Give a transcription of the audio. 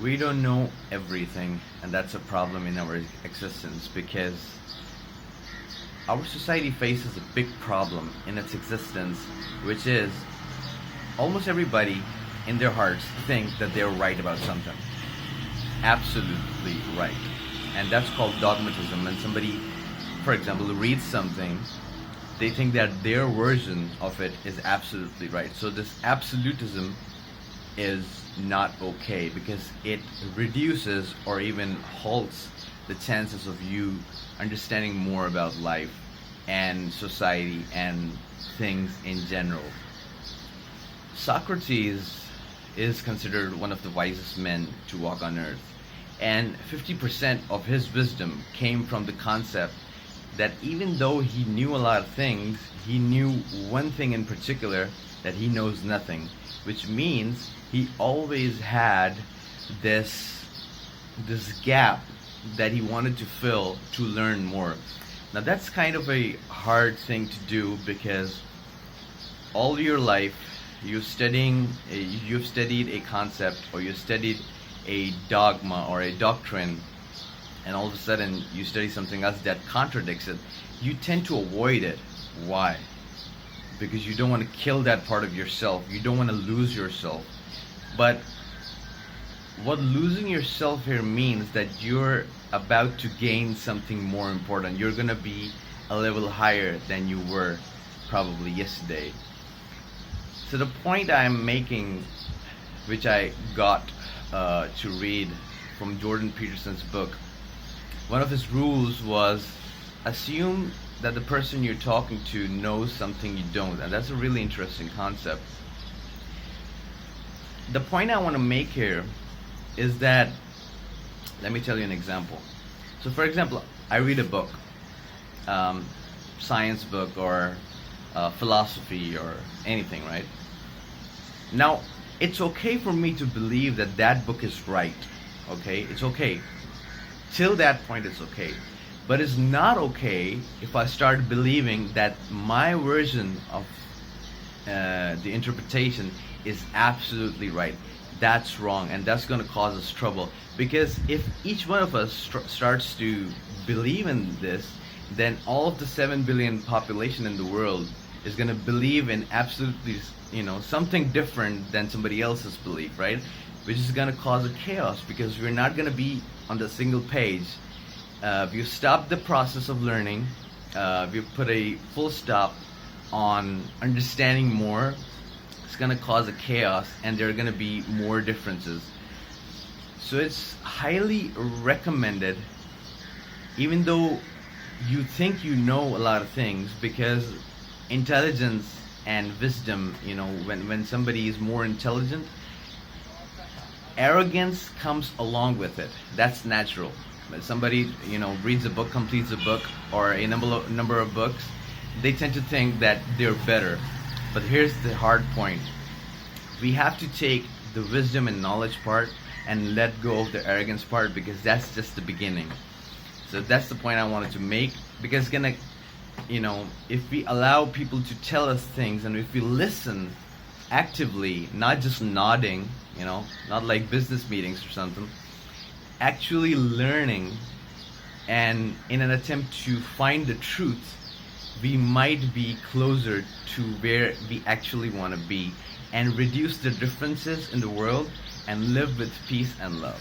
We don't know everything, and that's a problem in our existence because our society faces a big problem in its existence, which is almost everybody in their hearts think that they're right about something. Absolutely right. And that's called dogmatism. When somebody, for example, reads something, they think that their version of it is absolutely right. So this absolutism is not okay because it reduces or even halts the chances of you understanding more about life and society and things in general. Socrates is considered one of the wisest men to walk on earth, and 50% of his wisdom came from the concept that even though he knew a lot of things, he knew one thing in particular, that he knows nothing, which means he always had this gap that he wanted to fill to learn more. Now that's kind of a hard thing to do because all your life you've studied a concept, or you studied a dogma or a doctrine, and all of a sudden you study something else that contradicts it. You tend to avoid it. Why? Because you don't want to kill that part of yourself. You don't want to lose yourself. But what losing yourself here means that you're about to gain something more important. You're going to be a level higher than you were probably yesterday. So the point I'm making, which I got to read from Jordan Peterson's book, one of his rules was assume that the person you're talking to knows something you don't. And that's a really interesting concept. The point I want to make here is that, let me tell you an example. So for example, I read a book, science book or philosophy or anything, right? Now, it's okay for me to believe that that book is right, okay? It's okay. Till that point, it's okay. But it's not okay if I start believing that my version of the interpretation is absolutely right. That's wrong, and that's going to cause us trouble. Because if each one of us starts to believe in this, then all of the 7 billion population in the world is going to believe in absolutely, something different than somebody else's belief, right? Which is going to cause a chaos because we're not going to be on the single page. We've stopped the process of learning. We've put a full stop on understanding more. It's going to cause a chaos, and there are going to be more differences. So it's highly recommended, even though you think you know a lot of things, because intelligence and wisdom, when somebody is more intelligent, arrogance comes along with it. That's natural. When somebody, reads a book, completes a book, or a number of books, they tend to think that they're better. But here's the hard point. We have to take the wisdom and knowledge part and let go of the arrogance part, because that's just the beginning. So that's the point I wanted to make, because if we allow people to tell us things, and if we listen actively, not just nodding, not like business meetings or something, actually learning, and in an attempt to find the truth, we might be closer to where we actually want to be, and reduce the differences in the world and live with peace and love.